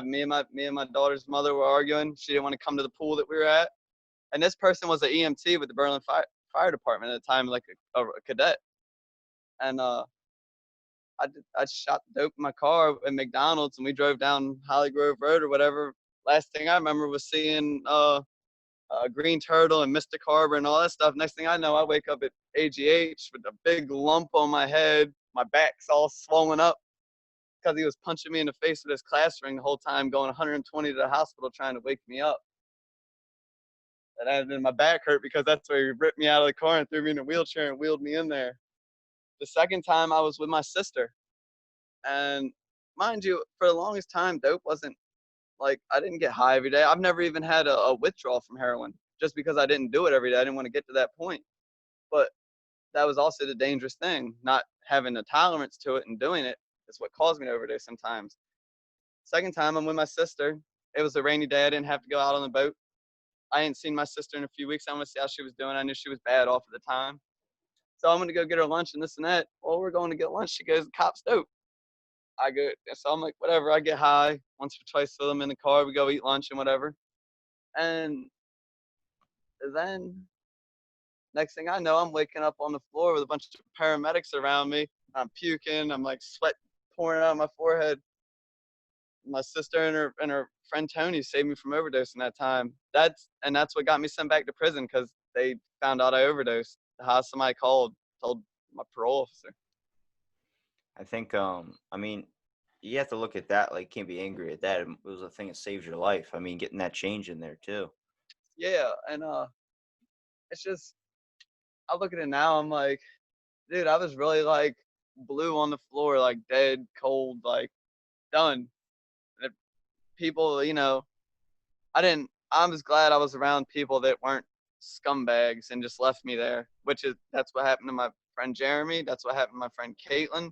Me and my daughter's mother were arguing. She didn't want to come to the pool that we were at, and this person was an EMT with the Berlin Fire Department at the time, like a cadet. And I shot dope in my car at McDonald's, and we drove down Holly Grove Road or whatever. Last thing I remember was seeing Green Turtle and Mystic Harbor and all that stuff. Next thing I know, I wake up at AGH with a big lump on my head. My back's all swollen up because he was punching me in the face with his class ring the whole time, going 120 to the hospital trying to wake me up. And then my back hurt because that's where he ripped me out of the car and threw me in a wheelchair and wheeled me in there. The second time I was with my sister. And mind you, for the longest time, dope wasn't like, I didn't get high every day. I've never even had a withdrawal from heroin just because I didn't do it every day. I didn't want to get to that point. But that was also the dangerous thing. Not having a tolerance to it and doing it is what caused me to overdose sometimes. Second time, I'm with my sister. It was a rainy day. I didn't have to go out on the boat. I hadn't seen my sister in a few weeks. I want to see how she was doing. I knew she was bad off at the time. So I'm going to go get her lunch and this and that. Well, we're going to get lunch. She goes, the cop's dope. I go, so I'm like, whatever. I get high once or twice with them in the car. We go eat lunch and whatever. And then next thing I know, I'm waking up on the floor with a bunch of paramedics around me. I'm puking. I'm like sweat pouring out of my forehead. My sister and her friend Tony saved me from overdosing that time. That's what got me sent back to prison because they found out I overdosed. How somebody told my parole officer. I think, I mean, you have to look at that. Like, can't be angry at that. It was a thing that saved your life. I mean, getting that change in there too. Yeah, and it's just I look at it now. I'm like, dude, I was really like blue on the floor, like dead, cold, like done. And people, I didn't. I was glad I was around people that weren't scumbags and just left me there. That's what happened to my friend Jeremy. That's what happened to my friend Caitlin.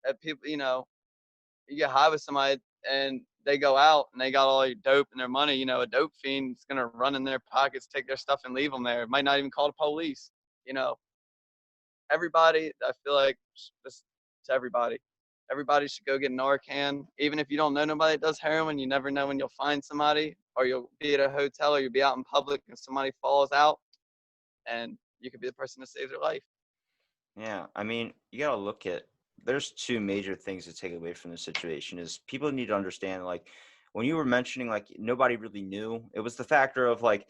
That people, you get high with somebody and they go out and they got all your dope and their money. A dope fiend's gonna run in their pockets, take their stuff, and leave them there. Might not even call the police. You know, everybody. I feel like this to everybody. Everybody should go get an Narcan. Even if you don't know nobody that does heroin, you never know when you'll find somebody, or you'll be at a hotel, or you'll be out in public and somebody falls out, and you could be the person that saves their life. Yeah, I mean, you gotta look at. There's two major things to take away from this situation. Is people need to understand, like, when you were mentioning, like, nobody really knew. It was the factor of, like,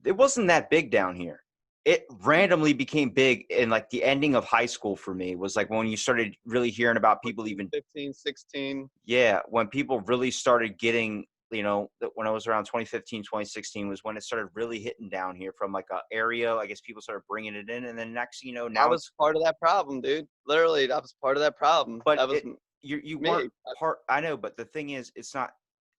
it wasn't that big down here. It randomly became big in, like, the ending of high school for me was like when you started really hearing about people 14, even. 15, 16. Yeah, when people really started getting, when I was around 2015, 2016 was when it started really hitting down here from like a area. I guess people started bringing it in, and then next, I now was it's. part of that problem, dude. Literally, I was part of that problem. But That was you weren't me. part. I know, but the thing is, it's not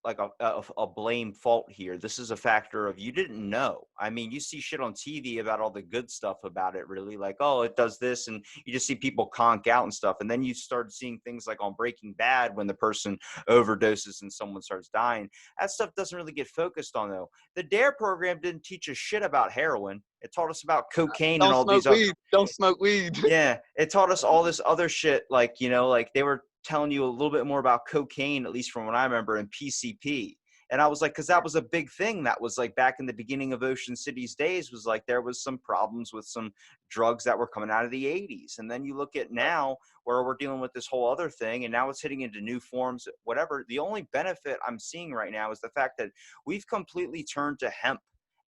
like a blame fault here. This is a factor of you didn't know. I mean, you see shit on TV about all the good stuff about it, really, like, oh, it does this, and you just see people conk out and stuff, and then you start seeing things like on Breaking Bad when the person overdoses and someone starts dying. That stuff doesn't really get focused on, though. The DARE program didn't teach us shit about heroin. It taught us about cocaine and Don't all smoke these other. weed. Don't smoke weed. Yeah, it taught us all this other shit, like, like they were telling you a little bit more about cocaine, at least from what I remember, and PCP. And I was like, because that was a big thing. That was like back in the beginning of Ocean City's days, was like there was some problems with some drugs that were coming out of the 80s. And then you look at now where we're dealing with this whole other thing, and now it's hitting into new forms, whatever. The only benefit I'm seeing right now is the fact that we've completely turned to hemp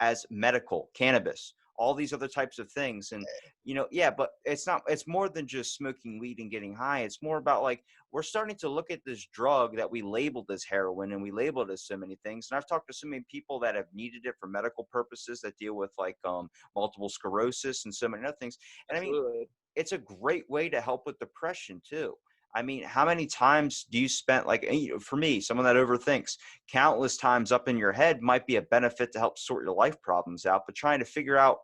as medical cannabis, all these other types of things. And yeah, but it's more than just smoking weed and getting high. It's more about, like, we're starting to look at this drug that we labeled as heroin, and we labeled it as so many things. And I've talked to so many people that have needed it for medical purposes, that deal with like multiple sclerosis and so many other things. And I mean, Absolutely. it's a great way to help with depression too. I mean, how many times do you spend, like, for me, someone that overthinks, countless times up in your head might be a benefit to help sort your life problems out, but trying to figure out,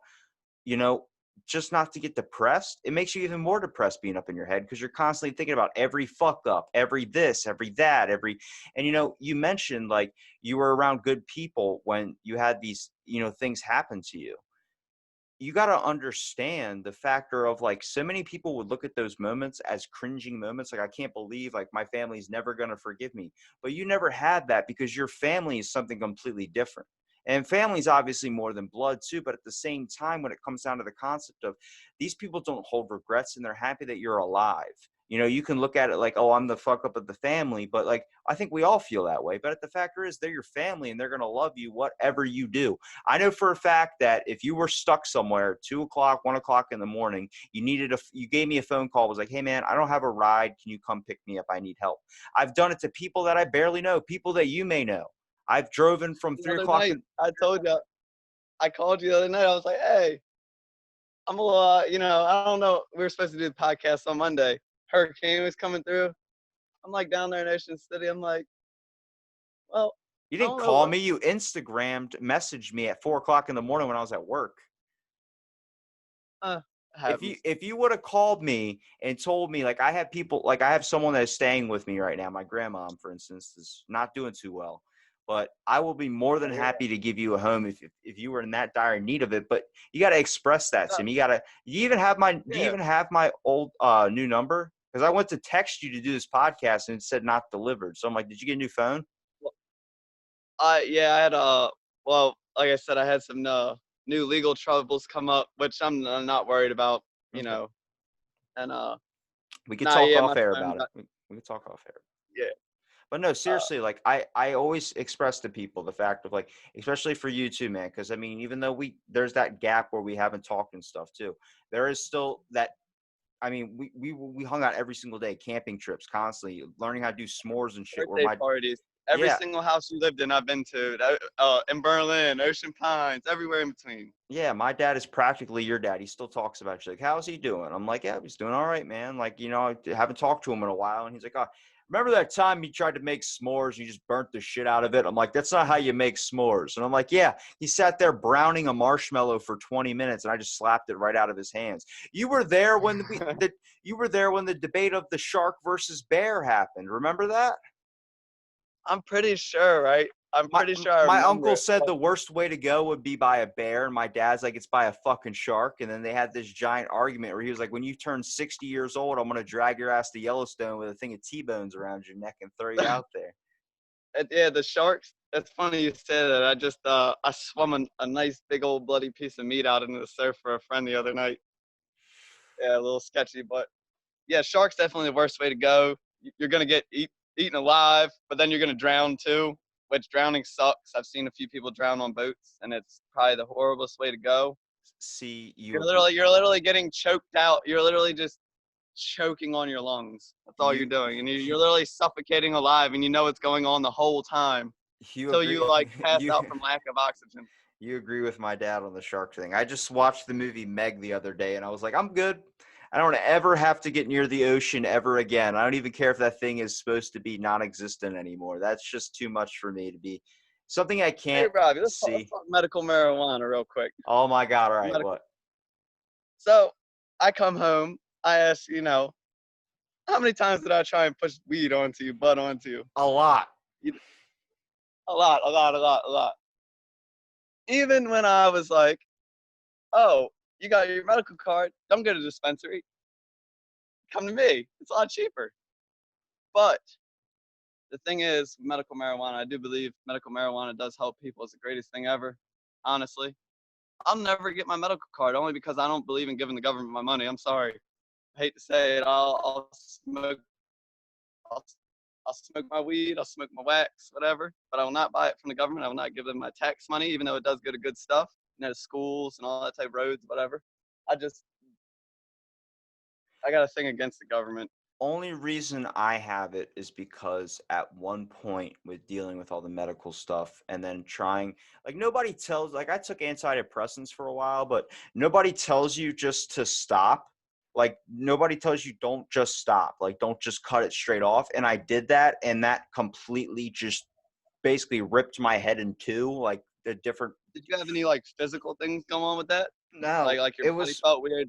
you know, just not to get depressed, it makes you even more depressed being up in your head, because you're constantly thinking about every fuck up, every this, every that, and you mentioned, like, you were around good people when you had these, things happen to you. you got to understand the factor of like so many people would look at those moments as cringing moments. Like, I can't believe like my family's never going to forgive me. But you never had that because your family is something completely different. And family's obviously more than blood too. But at the same time, when it comes down to the concept of these people don't hold regrets and they're happy that you're alive. You know, you can look at it like, oh, I'm the fuck up of the family. But like, I think we all feel that way. But the factor is they're your family and they're going to love you, whatever you do. I know for a fact that if you were stuck somewhere, 2 o'clock, 1 o'clock in the morning, you gave me a phone call, was like, hey man, I don't have a ride. Can you come pick me up? I need help. I've done it to people that I barely know, people that you may know. I've driven from The three other o'clock night, in, I told you, I called you the other night. I was like, hey, I'm a little, I don't know. We were supposed to do the podcast on Monday. Hurricane was coming through. I'm like down there in Ocean City. I'm like, well, you I didn't don't know call what me. You Instagrammed, messaged me at 4 o'clock in the morning when I was at work. happens. If you would have called me and told me, like, I have people, like I have someone that is staying with me right now, my grandmom for instance is not doing too well, but I will be more than I hear happy to give you a home if you were in that dire need of it. But you got to express that to that. me. You even have my do you Yeah. even have my old new number? Because I went to text you to do this podcast and it said not delivered, so I'm like, did you get a new phone? Well, I had well, like I said, I had some new legal troubles come up, which I'm not worried about, you Okay, know. And we could nah, talk yeah, my off air phone about it. got We could talk off air. yeah. But no, Uh, seriously, like I always express to people the fact of like, especially for you too, man, because I mean, even though there's that gap where we haven't talked and stuff too, there is still that. I mean, we hung out every single day, camping trips, constantly learning how to do s'mores and shit. Where birthday my parties. Every yeah, single house you lived in, I've been to. In Berlin, Ocean Pines, everywhere in between. yeah, my dad is practically your dad. He still talks about you. Like, how's he doing? I'm like, yeah, he's doing all right, man. Like, you know, I haven't talked to him in a while. And he's like, oh, remember that time you tried to make s'mores? You just burnt the shit out of it. I'm like, that's not how you make s'mores. And I'm like, yeah, he sat there browning a marshmallow for 20 minutes and I just slapped it right out of his hands. You were there when you were there when the debate of the shark versus bear happened. Remember that? I'm pretty sure, right? I'm My pretty sure I my remember uncle it. said But the worst way to go would be by a bear, and my dad's like, it's by a fucking shark. And then they had this giant argument where he was like, when you turn 60 years old, I'm gonna drag your ass to Yellowstone with a thing of T-bones around your neck and throw you out there. yeah, the sharks. It's funny you said that. I swum a nice big old bloody piece of meat out into the surf for a friend the other night. Yeah, a little sketchy, but yeah, sharks definitely the worst way to go. You're gonna get eaten alive, but then you're gonna drown too, which drowning sucks. I've seen a few people drown on boats, and it's probably the horriblest way to go. See, You're literally getting choked out. You're literally just choking on your lungs. That's all you're you doing, and you're literally suffocating alive, and you know what's going on the whole time you till agree you like pass you out from lack of oxygen. you agree with my dad on the shark thing. I just watched the movie Meg the other day, and I was like, I'm good. I don't ever have to get near the ocean ever again. I don't even care if that thing is supposed to be non-existent anymore. That's just too much for me to be something I Hey, can't Robbie, let's see. talk medical marijuana real quick. Oh my God. All right. Medical. What? So I come home. I ask, how many times did I try and push weed onto you, bud onto you? A lot. You- A lot, a lot, a lot, a lot. Even when I was like, oh, you got your medical card, don't go to the dispensary. Come to me. It's a lot cheaper. But the thing is, medical marijuana, I do believe medical marijuana does help people. It's the greatest thing ever, honestly. I'll never get my medical card only because I don't believe in giving the government my money. I'm sorry. I hate to say it. I'll, I'll smoke my weed. I'll smoke my wax, whatever. But I will not buy it from the government. I will not give them my tax money, even though it does go to good stuff, schools and all that type of roads, whatever. I just, I got a thing against the government. Only reason I have it is because at one point with dealing with all the medical stuff and then trying, like nobody tells, like I took antidepressants for a while, but nobody tells you just to stop. Like nobody tells you don't just stop, like don't just cut it straight off. And I did that, and that completely just basically ripped my head in two, like the different. Did you have any like physical things going on with that? No, Like your it body was felt weird?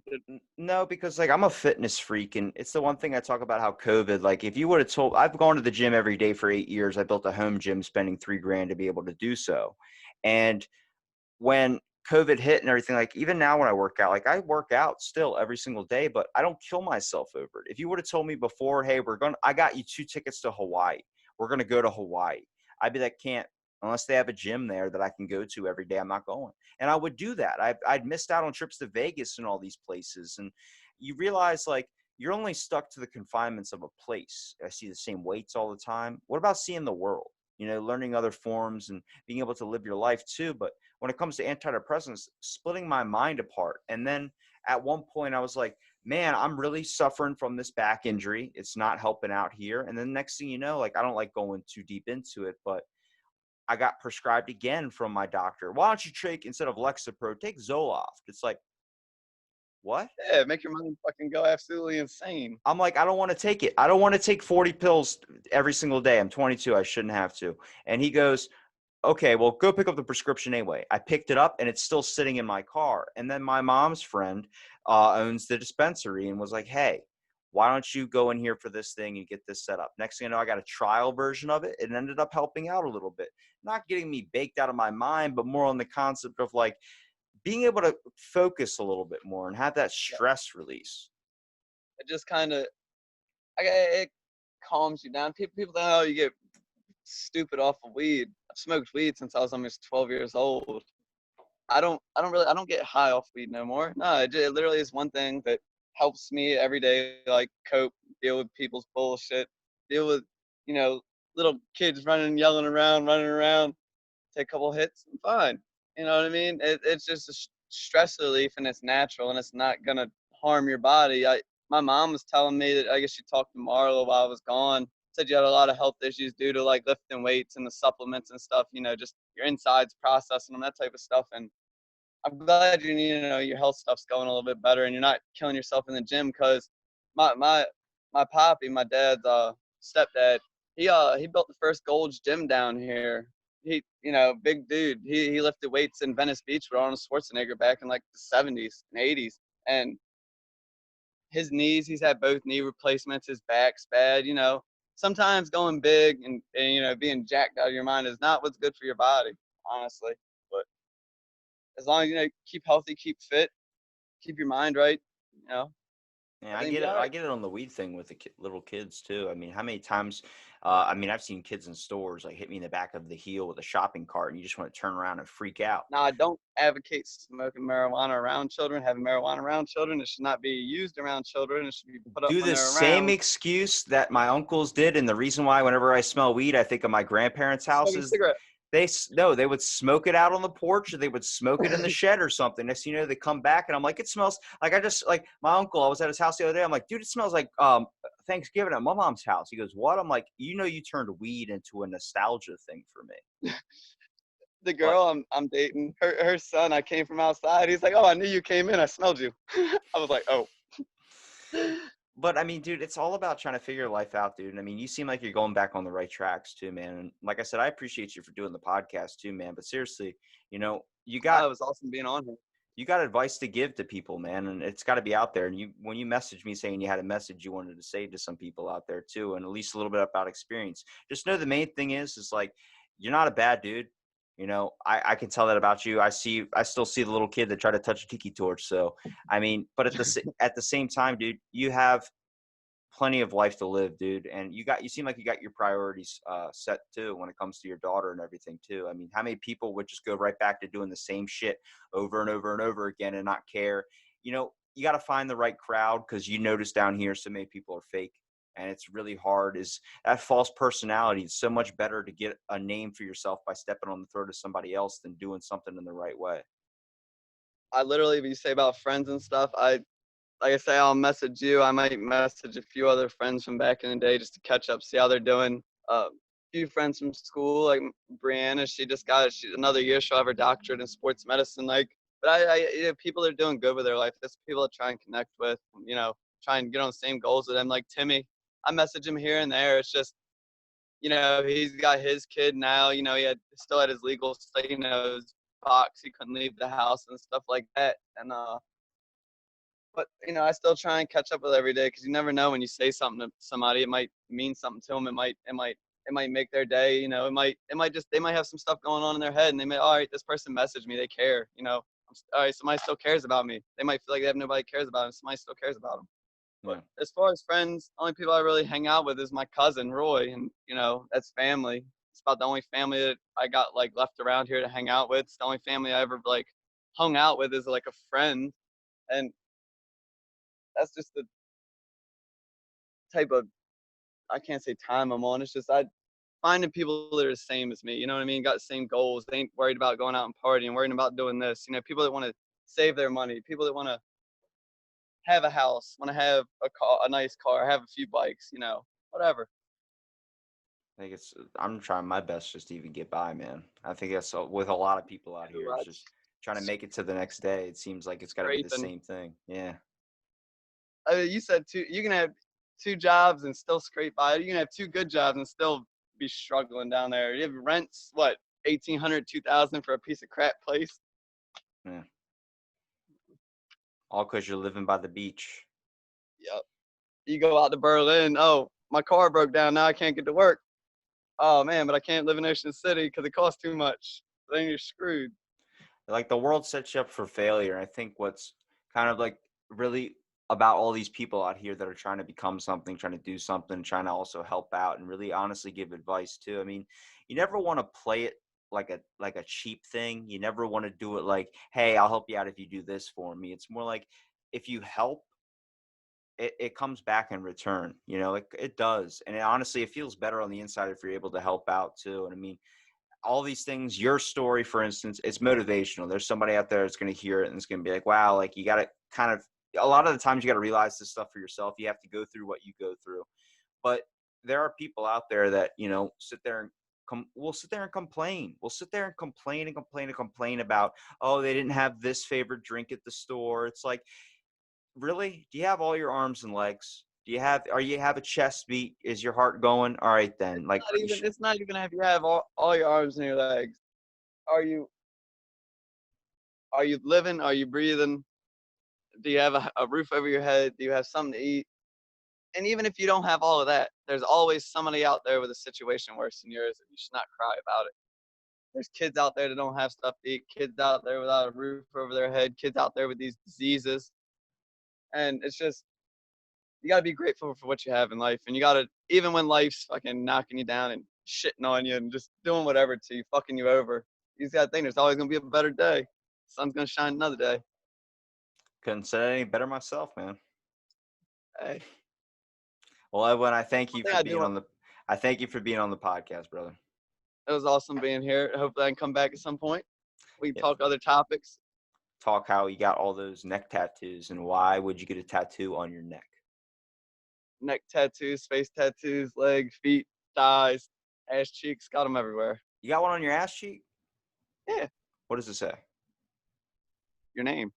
no, because like I'm a fitness freak, and it's the one thing I talk about how COVID, like if you would have told, I've gone to the gym every day for 8 years. I built a home gym spending $3,000 to be able to do so. And when COVID hit and everything, like even now when I work out, like I work out still every single day, but I don't kill myself over it. If you would have told me before, hey, I got you 2 tickets to Hawaii. We're going to go to Hawaii. I'd be like, can't, unless they have a gym there that I can go to every day, I'm not going. And I would do that. I'd missed out on trips to Vegas and all these places. And you realize like you're only stuck to the confinements of a place. I see the same weights all the time. What about seeing the world? Learning other forms and being able to live your life too. But when it comes to antidepressants, splitting my mind apart. And then at one point I was like, man, I'm really suffering from this back injury. It's not helping out here. And then next thing you know, like I don't like going too deep into it, but I got prescribed again from my doctor. Why don't you take, instead of Lexapro, take Zoloft? It's like, what? Yeah, make your mind fucking go absolutely insane. I'm like, I don't want to take it. I don't want to take 40 pills every single day. I'm 22. I shouldn't have to. And he goes, okay, well, go pick up the prescription anyway. I picked it up and it's still sitting in my car. And then my mom's friend owns the dispensary and was like, hey, why don't you go in here for this thing and get this set up? Next thing I know, I got a trial version of it. It ended up helping out a little bit. Not getting me baked out of my mind, but more on the concept of like being able to focus a little bit more and have that Yeah. stress release. It just kind of, it calms you down. People think, oh, you get stupid off of weed. I've smoked weed since I was almost 12 years old. I don't get high off weed no more. No, it literally is one thing that helps me every day, like cope, deal with people's bullshit, deal with, you know, little kids running around, take a couple hits, I'm fine. You know what I mean? It's just a stress relief and it's natural and it's not gonna harm your body. My mom was telling me that I guess she talked to Marlo while I was gone. Said you had a lot of health issues due to like lifting weights and the supplements and stuff. Just your insides processing them, that type of stuff. And I'm glad your health stuff's going a little bit better and you're not killing yourself in the gym. Because my poppy, my dad's stepdad, he built the first Gold's Gym down here. He big dude. He lifted weights in Venice Beach with Arnold Schwarzenegger back in like the 70s and 80s. And his knees, he's had both knee replacements. His back's bad. Sometimes going big and being jacked out of your mind is not what's good for your body, honestly. But as long as keep healthy, keep fit, keep your mind right, Yeah, I everything get be it. all I right. get it on the weed thing with the little kids too. I mean, how many times? I mean, I've seen kids in stores like hit me in the back of the heel with a shopping cart, and you just want to turn around and freak out. Now, I don't advocate smoking marijuana around children, having marijuana around children. It should not be used around children. It should be put up Do when the they're same around. excuse that my uncles did, and the reason why whenever I smell weed, I think of my grandparents' Smoking a houses. cigarette. No, they would smoke it out on the porch or they would smoke it in the shed or something. Next thing you know, they come back and I'm like, it smells like like my uncle. I was at his house the other day. I'm like, dude, it smells like Thanksgiving at my mom's house. He goes, what? I'm like, you turned weed into a nostalgia thing for me. The But girl I'm dating, her son, I came from outside. He's like, oh, I knew you came in. I smelled you. I was like, oh. but I mean, dude, it's all about trying to figure life out, dude. And I mean, you seem like you're going back on the right tracks too, man. And like I said, I appreciate you for doing the podcast too, man. But seriously, you got It was awesome being on here. advice to give to people, man, and it's got to be out there. And when you messaged me saying you had a message you wanted to say to some people out there too, and at least a little bit about experience, just know the main thing is like you're not a bad dude. I can tell that about you. I still see the little kid that tried to touch a tiki torch. So, I mean, but at the same time, dude, you have plenty of life to live, dude. And you seem like you got your priorities set too when it comes to your daughter and everything too. I mean, how many people would just go right back to doing the same shit over and over and over again and not care? You got to find the right crowd, because you notice down here so many people are fake. And it's really hard, is that false personality. It's so much better to get a name for yourself by stepping on the throat of somebody else than doing something in the right way. I literally, when you say about friends and stuff, like I say, I'll message you. I might message a few other friends from back in the day just to catch up, see how they're doing. A few friends from school, like Brianna, she just got another year. She'll have her doctorate in sports medicine. But people are doing good with their life. There's people to try and connect with. Try and get on the same goals with them. Like Timmy, I message him here and there. It's just, he's got his kid now. Still had his legal state, his box. He couldn't leave the house and stuff like that. And but I still try and catch up with every day, because you never know when you say something to somebody, it might mean something to them. It it might make their day. You know, they might have some stuff going on in their head, and they may, all right, this person messaged me, they care. You know, all right, somebody still cares about me. They might feel like they have nobody cares about them. Somebody still cares about them. But Yeah. as far as friends, only people I really hang out with is my cousin Roy, and you know, that's family. It's about the only family that I got like left around here to hang out with. It's the only family I ever like hung out with is like a friend, and that's just the type of, I can't say time I'm on. It's just I finding people that are the same as me. You know what I mean? Got the same goals. They ain't worried about going out and partying, worrying about doing this. You know, people that want to save their money, people that want to have a house, want to have a car, a nice car, have a few bikes. You know, whatever. I think I'm trying my best just to even get by, man. I think that's with a lot of people out here. It's just trying to make it to the next day. It seems like it's got to be the Scraping. same thing. Yeah. You said two. You can have two jobs and still scrape by. You can have two good jobs and still be struggling down there. You have rents what 1,800, 2,000 for a piece of crap place. Yeah. All because you're living by the beach. Yep. You go out to Berlin. Oh, my car broke down. Now I can't get to work. Oh man, but I can't live in Ocean City because it costs too much. Then you're screwed. Like the world sets you up for failure. I think what's kind of like really about all these people out here that are trying to become something, trying to do something, trying to also help out and really honestly give advice too. I mean, you never want to play it like a cheap thing. You never want to do it like, hey, I'll help you out if you do this for me. It's more like if you help, it comes back in return. You know, it does. And honestly, it feels better on the inside if you're able to help out too. And I mean, all these things, your story, for instance, it's motivational. There's somebody out there that's going to hear it and it's going to be like, wow, like you got to kind of, a lot of the times you got to realize this stuff for yourself. You have to go through what you go through. But there are people out there that, you know, sit there and we'll sit there and complain. We'll sit there and complain and complain and complain about, oh, they didn't have this favorite drink at the store. It's like, really? Do you have all your arms and legs? Do you have, are you have a chest beat? Is your heart going? All right, then. Like, It's not even if you have all your arms and your legs. Are you are you living? Are you breathing? Do you have a roof over your head? Do you have something to eat? And even if you don't have all of that, there's always somebody out there with a situation worse than yours, and you should not cry about it. There's kids out there that don't have stuff to eat, kids out there without a roof over their head, kids out there with these diseases. And it's just, you got to be grateful for what you have in life. And you got to, even when life's fucking knocking you down and shitting on you and just doing whatever to you, fucking you over, you just got to think there's always going to be a better day. The sun's going to shine another day. couldn't say it any better myself, man. Hey, Well, Edwin, I thank one you thing for I do being want, on the I thank you for being on the podcast, brother. it was awesome being here. Hopefully I can come back at some point. We can Yeah. talk other topics. Talk how you got all those neck tattoos and why would you get a tattoo on your neck? Neck tattoos, face tattoos, legs, feet, thighs, ass cheeks, got them everywhere. You got one on your ass cheek? Yeah, What does it say? your name.